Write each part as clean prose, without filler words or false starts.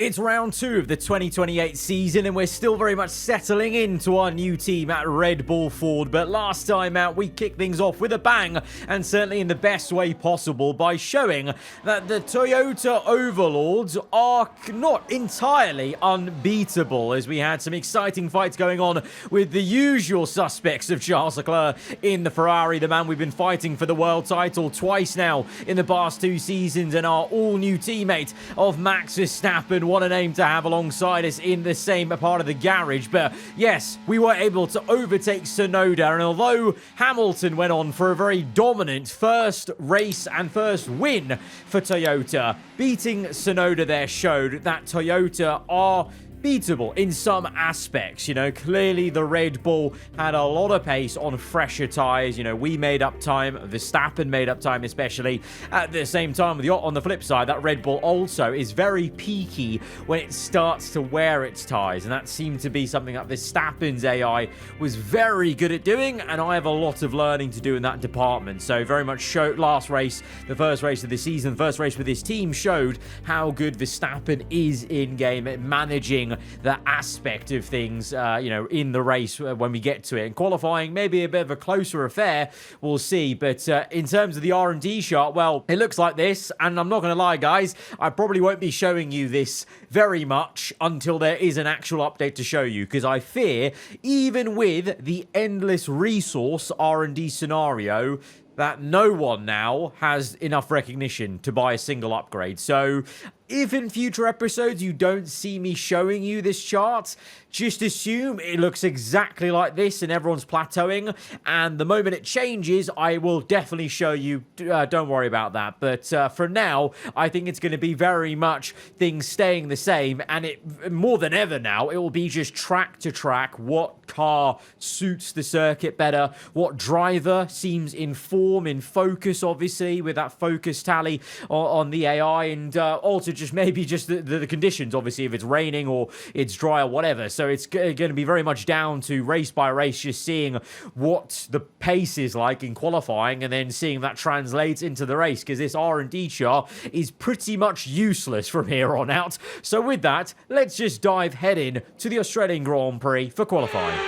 It's round 2 of the 2028 season and we're still very much settling into our new team at Red Bull Ford, but last time out we kicked things off with a bang and certainly in the best way possible by showing that the Toyota overlords are not entirely unbeatable, as we had some exciting fights going on with the usual suspects of Charles Leclerc in the Ferrari, the man we've been fighting for the world title twice now in the past 2 seasons, and our all-new teammate of Max Verstappen. What a name to have alongside us in the same part of the garage. But yes, we were able to overtake Tsunoda, and although Hamilton went on for a very dominant first race and first win for Toyota, beating Tsunoda there showed that Toyota are beatable in some aspects. You know, clearly the Red Bull had a lot of pace on fresher tyres. You know, we made up time, Verstappen made up time especially. At the same time, on the flip side, that Red Bull also is very peaky when it starts to wear its tyres, and that seemed to be something that Verstappen's AI was very good at doing, and I have a lot of learning to do in that department. So very much showed last race, the first race of the season, first race with this team, showed how good Verstappen is in game at managing the aspect of things, you know, in the race when we get to it. And qualifying, maybe a bit of a closer affair, we'll see. But in terms of the R&D shot, well, it looks like this. And I'm not going to lie, guys, I probably won't be showing you this very much until there is an actual update to show you, because I fear, even with the endless resource R&D scenario, that no one now has enough recognition to buy a single upgrade. So if in future episodes you don't see me showing you this chart, just assume it looks exactly like this and everyone's plateauing. And the moment it changes, I will definitely show you. Don't worry about that. But for now, I think it's going to be very much things staying the same. And it more than ever now, it will be just track to track. What car suits the circuit better? What driver seems in form, in focus, obviously, with that focus tally on the AI. And also just maybe just the conditions, obviously, if it's raining or it's dry or whatever. So it's going to be very much down to race by race, just seeing what the pace is like in qualifying and then seeing that translates into the race, because this R&D chart is pretty much useless from here on out. So with that, let's just dive head in to the Australian Grand Prix for qualifying.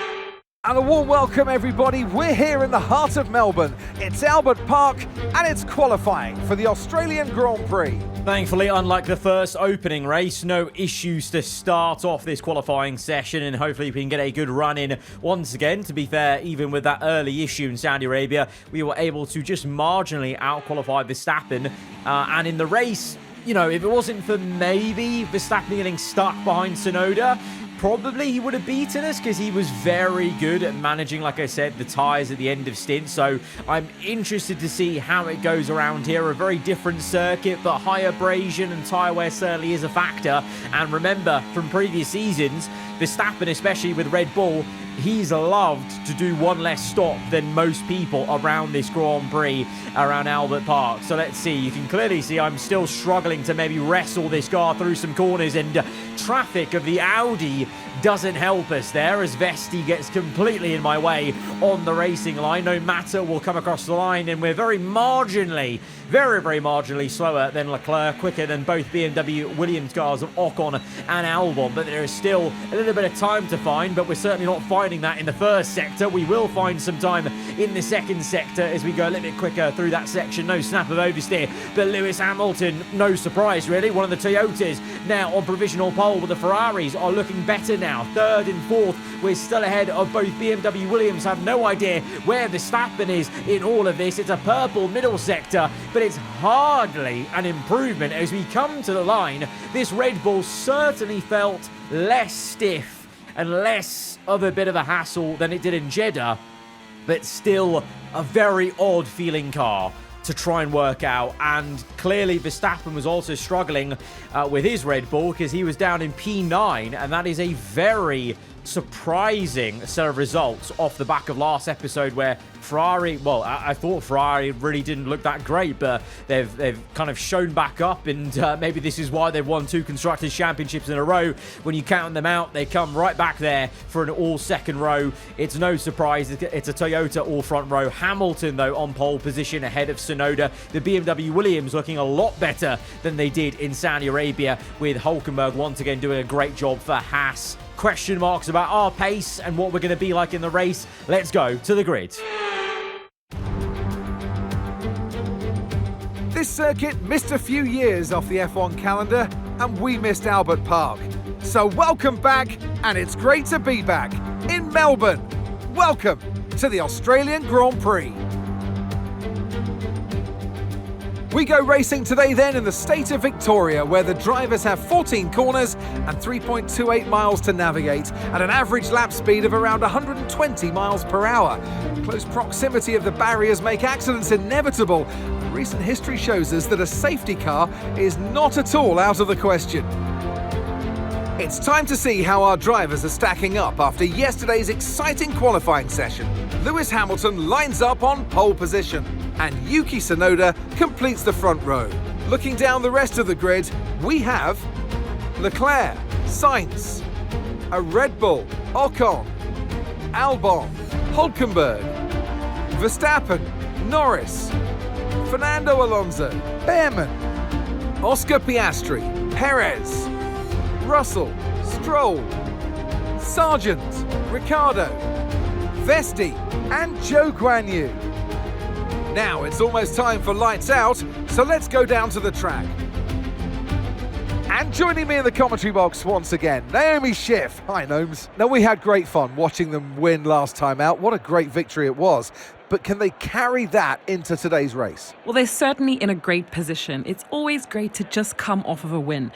And a warm welcome, everybody. We're here in the heart of Melbourne. It's Albert Park, and it's qualifying for the Australian Grand Prix. Thankfully, unlike the first opening race, no issues to start off this qualifying session, and hopefully we can get a good run in once again. To be fair, even with that early issue in Saudi Arabia, we were able to just marginally out-qualify Verstappen, and in the race, you know, if it wasn't for maybe Verstappen getting stuck behind Tsunoda, probably he would have beaten us, because he was very good at managing, like I said, the tyres at the end of stint. So I'm interested to see how it goes around here. A very different circuit, but high abrasion and tyre wear certainly is a factor. And remember, from previous seasons, Verstappen, especially with Red Bull, he's loved to do one less stop than most people around this Grand Prix, around Albert Park. So let's see. You can clearly see I'm still struggling to maybe wrestle this car through some corners, and traffic of the Audi doesn't help us there, as Vesti gets completely in my way on the racing line. No matter, we'll come across the line, and we're very marginally, very marginally slower than Leclerc, quicker than both BMW Williams cars of Ocon and Albon. But there is still a little bit of time to find, but we're certainly not finding that in the first sector. We will find some time in the second sector as we go a little bit quicker through that section. No snap of oversteer, but Lewis Hamilton, no surprise really, one of the Toyotas now on provisional pole, but the Ferraris are looking better now. Third and fourth, we're still ahead of both BMW Williams. Have no idea where Verstappen is in all of this. It's a purple middle sector, but it's hardly an improvement as we come to the line. This Red Bull certainly felt less stiff and less of a bit of a hassle than it did in Jeddah, but still a very odd feeling car to try and work out. And clearly Verstappen was also struggling with his Red Bull, because he was down in P9, and that is a very surprising set of results off the back of last episode where Ferrari, well, I thought Ferrari really didn't look that great, but they've kind of shown back up, and maybe this is why they've won 2 Constructors' Championships in a row. When you count them out, they come right back there for an all-second row. It's no surprise. It's a Toyota all-front row. Hamilton, though, on pole position ahead of Tsunoda. The BMW Williams looking a lot better than they did in Saudi Arabia, with Hülkenberg once again doing a great job for Haas. Question marks about our pace and what we're going to be like in the race. Let's go to the grid. This circuit missed a few years off the F1 calendar, and we missed Albert Park. So welcome back, and it's great to be back in Melbourne. Welcome to the Australian Grand Prix. We go racing today then in the state of Victoria, where the drivers have 14 corners and 3.28 miles to navigate at an average lap speed of around 120 miles per hour. Close proximity of the barriers make accidents inevitable. Recent history shows us that a safety car is not at all out of the question. It's time to see how our drivers are stacking up after yesterday's exciting qualifying session. Lewis Hamilton lines up on pole position, and Yuki Tsunoda completes the front row. Looking down the rest of the grid, we have Leclerc, Sainz, a Red Bull, Ocon, Albon, Hülkenberg, Verstappen, Norris, Fernando Alonso, Behrman, Oscar Piastri, Perez, Russell, Stroll, Sargent, Ricciardo, Vesti, and Zhou Guanyu. Now it's almost time for lights out, so let's go down to the track. And joining me in the commentary box once again, Naomi Schiff. Hi, Gnomes. Now, we had great fun watching them win last time out. What a great victory it was. But can they carry that into today's race? Well, they're certainly in a great position. It's always great to just come off of a win.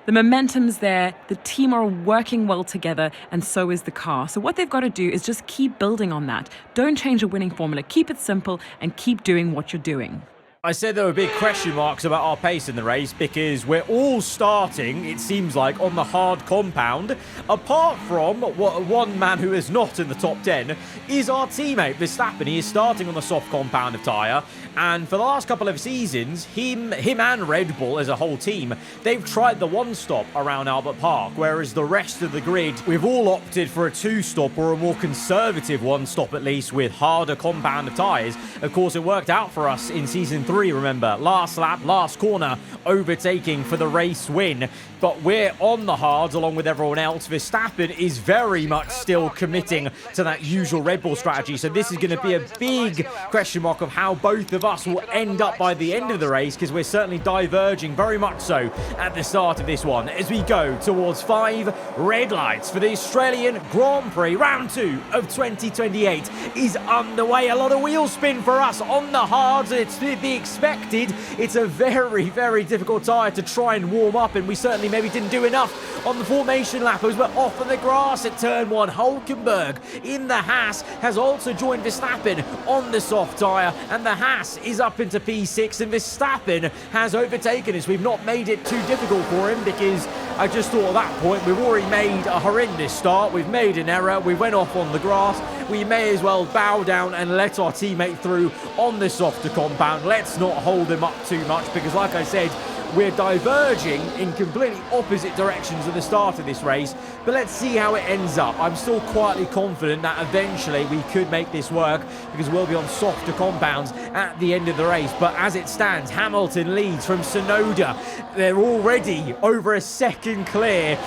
The momentum's there, the team are working well together, and so is the car. So what they've got to do is just keep building on that. Don't change a winning formula. Keep it simple and keep doing what you're doing. I said there were big question marks about our pace in the race because we're all starting, it seems like, on the hard compound. Apart from one man who is not in the top 10 is our teammate Verstappen. He is starting on the soft compound of Tyre. And for the last couple of seasons, him and Red Bull as a whole team, they've tried the one-stop around Albert Park, whereas the rest of the grid, we've all opted for a two-stop or a more conservative one-stop at least with harder compound of tyres. Of course, it worked out for us in Season 3, remember. Last lap, last corner, overtaking for the race win. But we're on the hards along with everyone else. Verstappen is very much still committing to that usual Red Bull strategy. So this is going to be a big question mark of how both of us will end up by the end of the race, because we're certainly diverging very much so at the start of this one as we go towards 5 red lights for the Australian Grand Prix. Round 2 of 2028 is underway. A lot of wheel spin for us on the hards. It's to be expected. It's a very, very difficult tyre to try and warm up, and we certainly maybe didn't do enough on the formation lap as we're off on the grass at turn 1. Hülkenberg in the Haas has also joined Verstappen on the soft tyre, and the Haas is up into P6, and Verstappen has overtaken us. We've not made it too difficult for him because I just thought at that point we've already made a horrendous start. We've made an error. We went off on the grass. We may as well bow down and let our teammate through on the softer compound. Let's not hold him up too much because, like I said, we're diverging in completely opposite directions at the start of this race, but let's see how it ends up. I'm still quietly confident that eventually we could make this work because we'll be on softer compounds at the end of the race. But as it stands, Hamilton leads from Tsunoda. They're already over a second clear.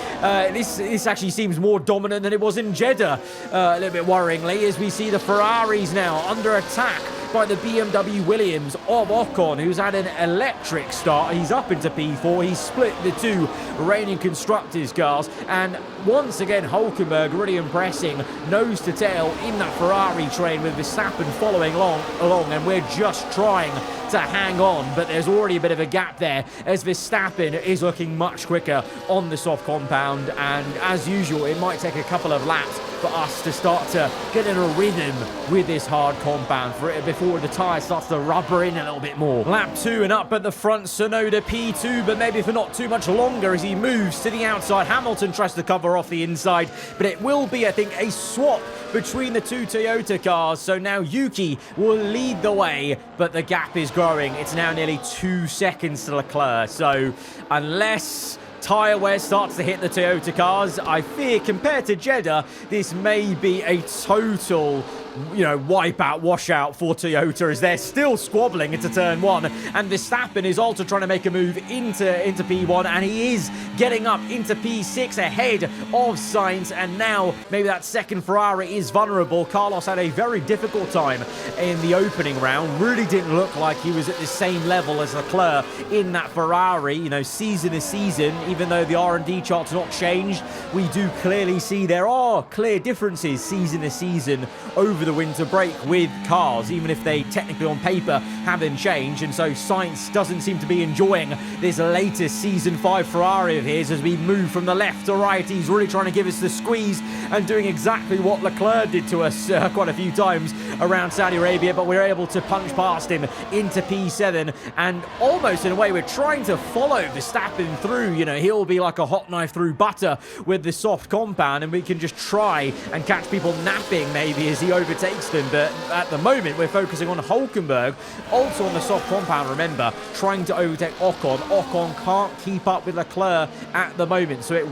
This actually seems more dominant than it was in Jeddah, a little bit worryingly, as we see the Ferraris now under attack by the BMW Williams of Ocon, who's had an electric start. He's up into P4. He's split the two reigning constructors cars, and once again Hülkenberg really impressing nose to tail in that Ferrari train with Verstappen following along, and we're just trying to hang on, but there's already a bit of a gap there as Verstappen is looking much quicker on the soft compound, and as usual, it might take a couple of laps for us to start to get in a rhythm with this hard compound before the tyre starts to rubber in a little bit more. Lap 2 and up at the front, Tsunoda P2, but maybe for not too much longer as he moves to the outside. Hamilton tries to cover off the inside, but it will be, I think, a swap between the two Toyota cars. So now Yuki will lead the way, but the gap is growing. It's now nearly 2 seconds to Leclerc. So unless tyre wear starts to hit the Toyota cars, I fear compared to Jeddah, this may be a total wipeout, washout for Toyota as they're still squabbling into turn 1, and Verstappen is also trying to make a move into P1, and he is getting up into P6 ahead of Sainz, and now maybe that second Ferrari is vulnerable. Carlos had a very difficult time in the opening round, really didn't look like he was at the same level as Leclerc in that Ferrari. Season to season, even though the R&D chart's not changed, we do clearly see there are clear differences season to season over the winter break with cars, even if they technically on paper haven't changed. And so Sainz doesn't seem to be enjoying this latest season 5 Ferrari of his as we move from the left to right. He's really trying to give us the squeeze and doing exactly what Leclerc did to us quite a few times around Saudi Arabia, but we're able to punch past him into P7, and almost in a way we're trying to follow Verstappen through. He'll be like a hot knife through butter with the soft compound, and we can just try and catch people napping maybe as he overtakes them. But at the moment we're focusing on Hulkenberg, also on the soft compound, remember, trying to overtake Ocon. Ocon can't keep up with Leclerc at the moment, so it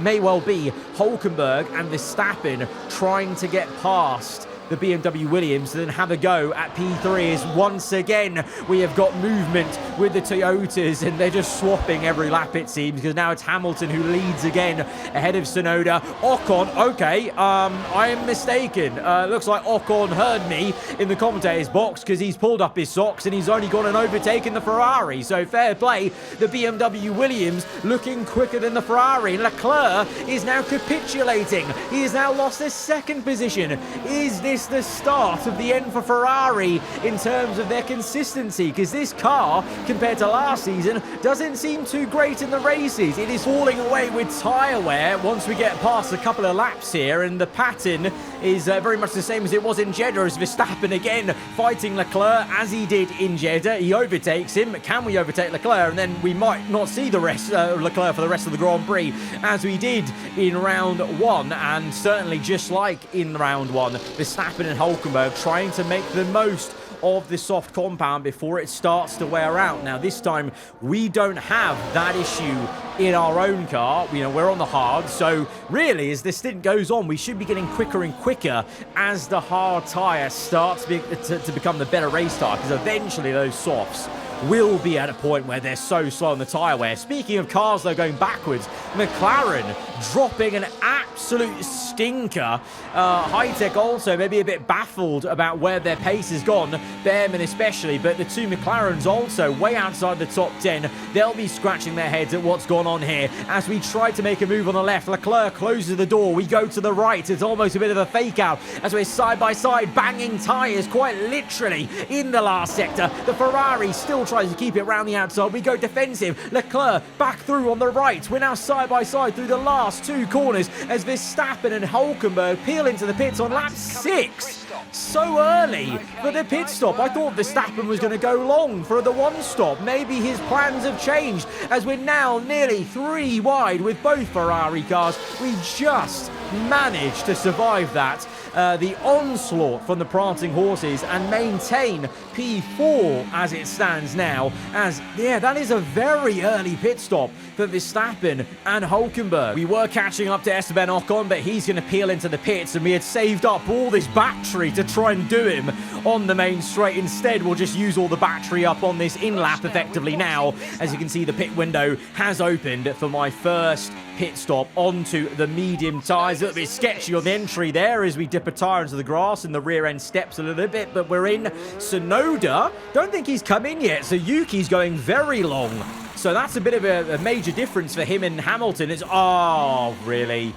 may well be Hulkenberg and Verstappen trying to get past the BMW Williams to then have a go at P3 as once again we have got movement with the Toyotas, and they're just swapping every lap it seems, because now it's Hamilton who leads again ahead of Tsunoda. Ocon, okay, I am mistaken. Looks like Ocon heard me in the commentator's box because he's pulled up his socks and he's only gone and overtaken the Ferrari. So fair play, the BMW Williams looking quicker than the Ferrari. Leclerc is now capitulating. He has now lost his second position. Is this the start of the end for Ferrari in terms of their consistency? Because this car, compared to last season, doesn't seem too great in the races. It is falling away with tyre wear once we get past a couple of laps here, and the pattern is very much the same as it was in Jeddah, as Verstappen again fighting Leclerc as he did in Jeddah. He overtakes him. Can we overtake Leclerc? And then we might not see the rest of Leclerc for the rest of the Grand Prix as we did in round 1, and certainly just like in round 1, Verstappen and Hulkenberg trying to make the most of the soft compound before it starts to wear out. Now this time we don't have that issue in our own car. We're on the hard, so really as this stint goes on we should be getting quicker and quicker as the hard tyre starts to become the better race tyre, because eventually those softs will be at a point where they're so slow on the tyre wear. Speaking of cars though going backwards, McLaren dropping an absolute stinker. High-Tech also maybe a bit baffled about where their pace has gone, Behrman especially, but the two McLarens also way outside the top 10. They'll be scratching their heads at what's gone on here as we try to make a move on the left. Leclerc closes the door, we go to the right. It's almost a bit of a fake out as we're side by side banging tyres quite literally in the last sector. The Ferrari still tries to keep it around the outside. We go defensive. Leclerc back through on the right. We're now side by side through the last two corners as Verstappen and Hulkenberg peel into the pits on lap 6. So early for the pit stop. I thought Verstappen was going to go long for the one stop. Maybe his plans have changed as we're now nearly 3 wide with both Ferrari cars. We just managed to survive that. The onslaught from the prancing horses and maintain P4 as it stands now, as that is a very early pit stop for Verstappen and Hulkenberg. We were catching up to Esteban Ocon, but he's going to peel into the pits, and we had saved up all this battery to try and do him on the main straight. Instead we'll just use all the battery up on this in-lap effectively now. As you can see, the pit window has opened for my first pit stop onto the medium tyres. A little bit sketchy on the entry there as we dip a tyre into the grass and the rear end steps a little bit, but we're in. Tsunoda, don't think he's come in yet, so Yuki's going very long. So that's a bit of a major difference for him and Hamilton. It's, really?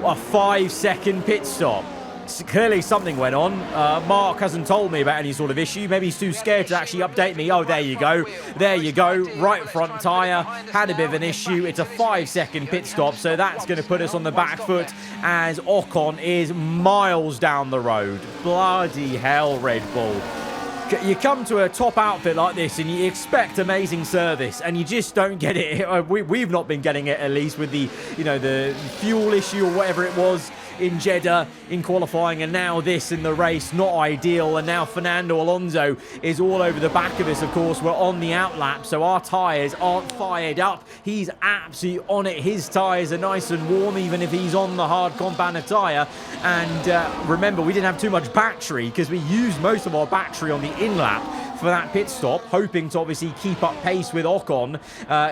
A 5-second pit stop. Clearly something went on. Mark hasn't told me about any sort of issue. Maybe he's too scared to actually update me. Oh, there you go. There you go. Right front tyre. Had a bit of an issue. It's a 5-second pit stop, so that's going to put us on the back foot as Ocon is miles down the road. Bloody hell, Red Bull. You come to a top outfit like this and you expect amazing service and you just don't get it. We've not been getting it, at least, with the, you know, the fuel issue or whatever it was in Jeddah in qualifying, and now this in the race. Not ideal. And now Fernando Alonso is all over the back of us. Of course, we're on the outlap, so our tyres aren't fired up. He's absolutely on it. His tyres are nice and warm, even if he's on the hard compound tyre. And remember, we didn't have too much battery because we used most of our battery on the in-lap for that pit stop, hoping to obviously keep up pace with Ocon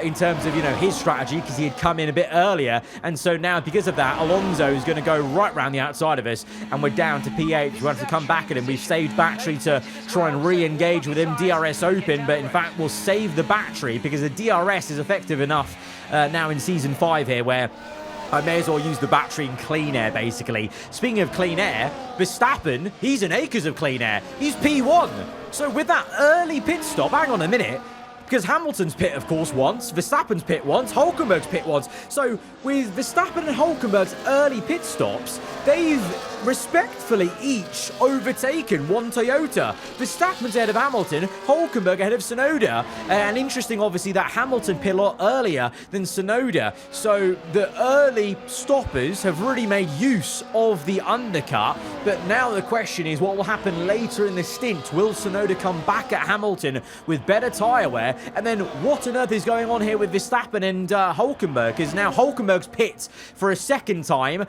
in terms of, you know, his strategy, because he had come in a bit earlier. And so now, because of that, Alonso is going to go right round the outside of us, and we're down to P8. We have to come back at him. We've saved battery to try and re-engage with him. DRS open, but in fact we'll save the battery because the DRS is effective enough now in Season 5 here, where I may as well use the battery in clean air, basically. Speaking of clean air, Verstappen, he's in acres of clean air. He's P1. So with that early pit stop, hang on a minute, because Hamilton's pit, of course, once, Verstappen's pit once, Hülkenberg's pit once. So with Verstappen and Hülkenberg's early pit stops, they've respectfully each overtaken one Toyota. Verstappen's ahead of Hamilton, Hülkenberg ahead of Tsunoda. And interesting, obviously, that Hamilton pit a lot earlier than Tsunoda. So the early stoppers have really made use of the undercut. But now the question is, what will happen later in the stint? Will Tsunoda come back at Hamilton with better tyre wear? And then what on earth is going on here with Verstappen and Hülkenberg? Because now Hülkenberg's pit for a second time.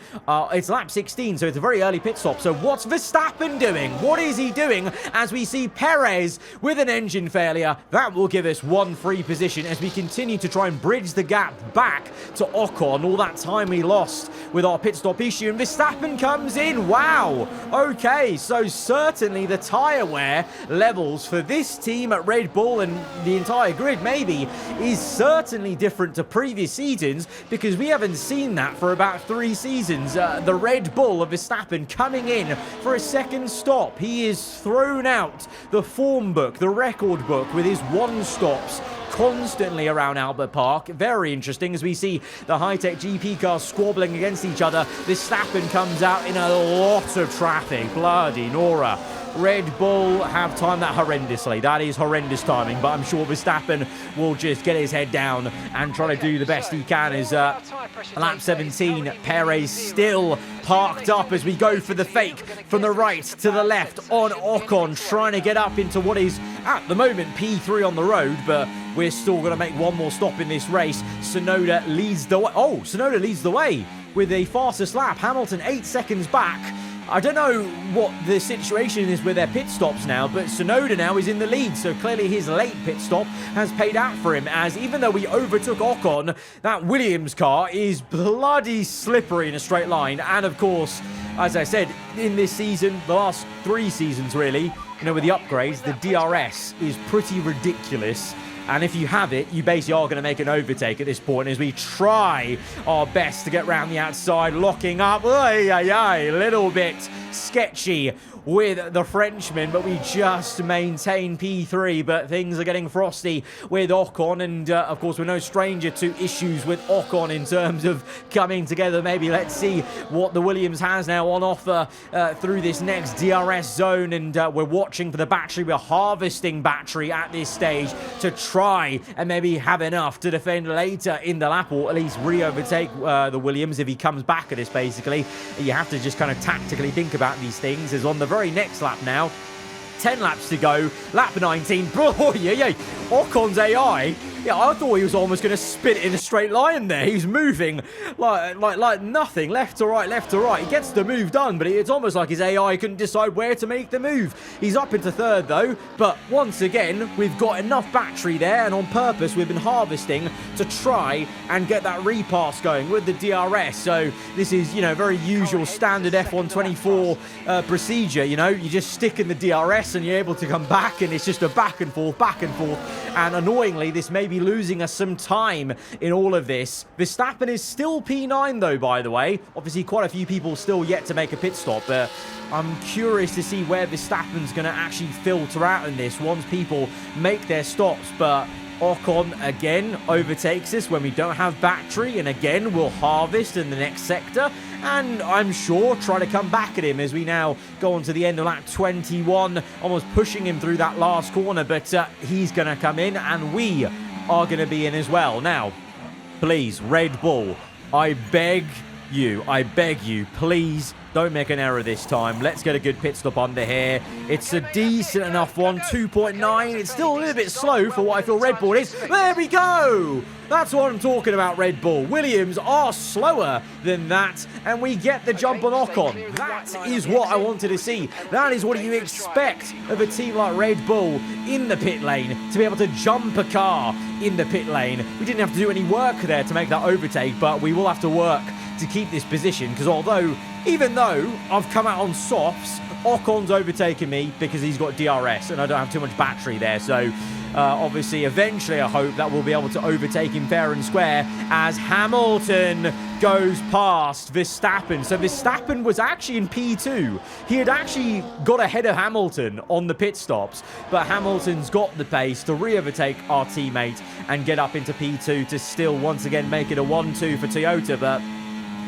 It's lap 16, so it's a very early pit stop. So what's Verstappen doing? What is he doing as we see Perez with an engine failure? That will give us one free position as we continue to try and bridge the gap back to Ocon. All that time we lost with our pit stop issue, and Verstappen comes in. Wow. Okay, so certainly the tyre wear levels for this team at Red Bull and the entire grid maybe is certainly different to previous seasons, because we haven't seen that for about 3 seasons. The Red Bull of Verstappen coming in for a second stop. He is thrown out the form book, the record book, with his 1 stops constantly around Albert Park. Very interesting as we see the high-tech GP cars squabbling against each other. Verstappen comes out in a lot of traffic. Bloody Nora. Red Bull have timed that horrendously. That is horrendous timing, but I'm sure Verstappen will just get his head down and try to do the best he can. As lap 17, Perez still parked up as we go for the fake from the right to the left on Ocon, trying to get up into what is at the moment P3 on the road, but we're still going to make one more stop in this race. Tsunoda leads the way. Oh, Tsunoda leads the way with a fastest lap. Hamilton 8 seconds back. I don't know what the situation is with their pit stops now, but Tsunoda now is in the lead, so clearly his late pit stop has paid out for him, as even though we overtook Ocon, that Williams car is bloody slippery in a straight line. And of course, as I said, in this season, the last 3 seasons really, you know, with the upgrades, the DRS is pretty ridiculous. And if you have it, you basically are going to make an overtake at this point as we try our best to get round the outside, locking up. A little bit sketchy with the Frenchman, but we just maintain P3. But things are getting frosty with Ocon, and of course we're no stranger to issues with Ocon in terms of coming together. Maybe let's see what the Williams has now on offer through this next DRS zone, and we're watching for the battery. We're harvesting battery at this stage to try and maybe have enough to defend later in the lap, or at least re-overtake the Williams if he comes back at us. Basically, you have to just kind of tactically think about these things. As on the very next lap now, 10 laps to go, lap 19. Oh, yeah. Ocon's AI. Yeah, I thought he was almost going to spin it in a straight line there. He's moving like nothing, left to right, left to right. He gets the move done, but it's almost like his AI couldn't decide where to make the move. He's up into 3rd though, but once again, we've got enough battery there, and on purpose, we've been harvesting to try and get that repass going with the DRS. So this is, you know, very usual standard F124 procedure. You know, you just stick in the DRS and you're able to come back, and it's just a back and forth, and annoyingly, this may maybe losing us some time in all of this. Verstappen is still P9 though, by the way. Obviously, quite a few people still yet to make a pit stop, but I'm curious to see where Verstappen's going to actually filter out in this once people make their stops. But Ocon again overtakes us when we don't have battery, and again we'll harvest in the next sector, and I'm sure try to come back at him as we now go on to the end of lap 21, almost pushing him through that last corner, but he's going to come in and we are going to be in as well. Now, please, Red Bull, I beg you, please don't make an error this time. Let's get a good pit stop under here. It's a decent enough one, 2.9. It's still a little bit slow for what I feel Red Bull is. There we go. That's what I'm talking about, Red Bull. Williams are slower than that, and we get the jump on Ocon. That is what I wanted to see. That is what you expect of a team like Red Bull in the pit lane, to be able to jump a car in the pit lane. We didn't have to do any work there to make that overtake, but we will have to work to keep this position, because even though I've come out on softs, Ocon's overtaken me because he's got DRS and I don't have too much battery there. So obviously, eventually, I hope that we'll be able to overtake him fair and square as Hamilton goes past Verstappen. So Verstappen was actually in P2. He had actually got ahead of Hamilton on the pit stops, but Hamilton's got the pace to re-overtake our teammate and get up into P2 to still once again make it a 1-2 for Toyota. But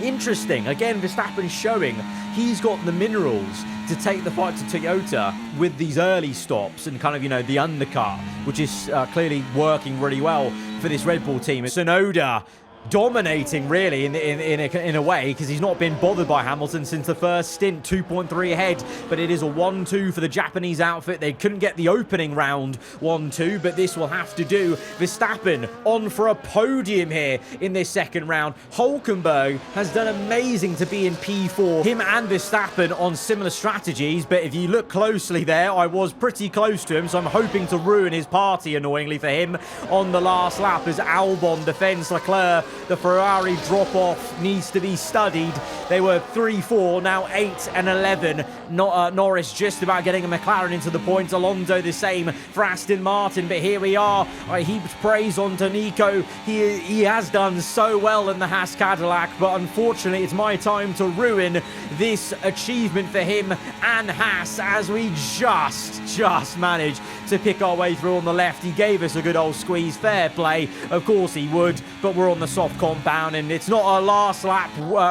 interesting. Again, Verstappen showing he's got the minerals to take the fight to Toyota with these early stops and kind of, the undercut, which is clearly working really well for this Red Bull team. Tsunoda dominating really in a way, because he's not been bothered by Hamilton since the first stint, 2.3 ahead, but it is a 1-2 for the Japanese outfit. They couldn't get the opening round 1-2, but this will have to do. Verstappen on for a podium here in this second round. Hulkenberg has done amazing to be in P4. Him and Verstappen on similar strategies, but if you look closely there, I was pretty close to him, so I'm hoping to ruin his party, annoyingly for him, on the last lap as Albon defends Leclerc. The Ferrari drop-off needs to be studied. They were 3-4, now 8 and 11. Norris just about getting a McLaren into the points. Alonso the same for Aston Martin. But here we are. I heaped praise onto Nico. He has done so well in the Haas Cadillac, but unfortunately it's my time to ruin this achievement for him and Haas as we just managed to pick our way through on the left. He gave us a good old squeeze. Fair play. Of course he would, but we're on the soft compound, and it's not a last lap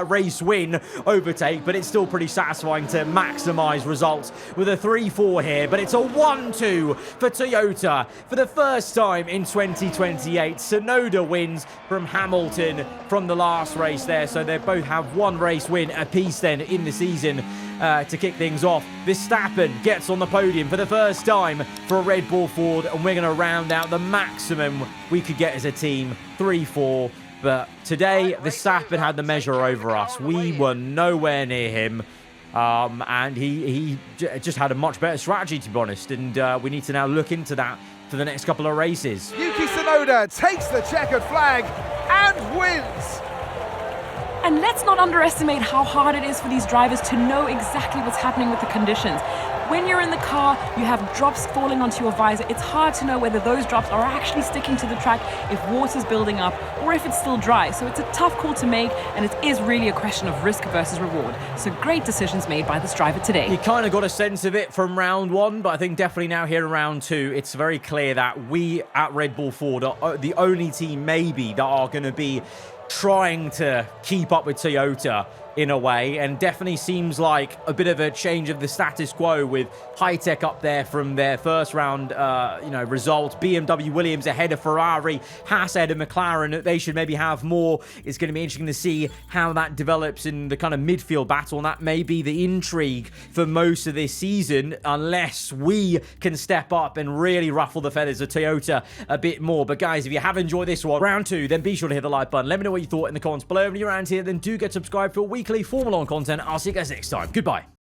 race win overtake, but it's still pretty satisfying to maximize results with a 3-4 here. But it's a 1-2 for Toyota for the first time in 2028. Tsunoda wins from Hamilton from the last race there, so they both have one race win apiece then in the season. To kick things off, Verstappen gets on the podium for the first time for a Red Bull Ford, and we're going to round out the maximum we could get as a team, 3-4. But today, Verstappen had the measure over us. We were nowhere near him, and he just had a much better strategy, to be honest, and we need to now look into that for the next couple of races. Yuki Tsunoda takes the checkered flag and wins. And let's not underestimate how hard it is for these drivers to know exactly what's happening with the conditions. When you're in the car, you have drops falling onto your visor. It's hard to know whether those drops are actually sticking to the track, if water's building up, or if it's still dry. So it's a tough call to make, and it is really a question of risk versus reward. So great decisions made by this driver today. You kind of got a sense of it from round one, but I think definitely now here in round two, it's very clear that we at Red Bull Ford are the only team maybe that are going to be trying to keep up with Toyota in a way, and definitely seems like a bit of a change of the status quo with High-Tech up there from their first round results. BMW Williams ahead of Ferrari, Haas ahead of McLaren. They should maybe have more. It's going to be interesting to see how that develops in the kind of midfield battle, and that may be the intrigue for most of this season, unless we can step up and really ruffle the feathers of Toyota a bit more. But guys, if you have enjoyed this one, round two, then be sure to hit the like button. Let me know what you thought in the comments below. If you're around here, then do get subscribed for weekly Formula 1 content. I'll see you guys next time. Goodbye.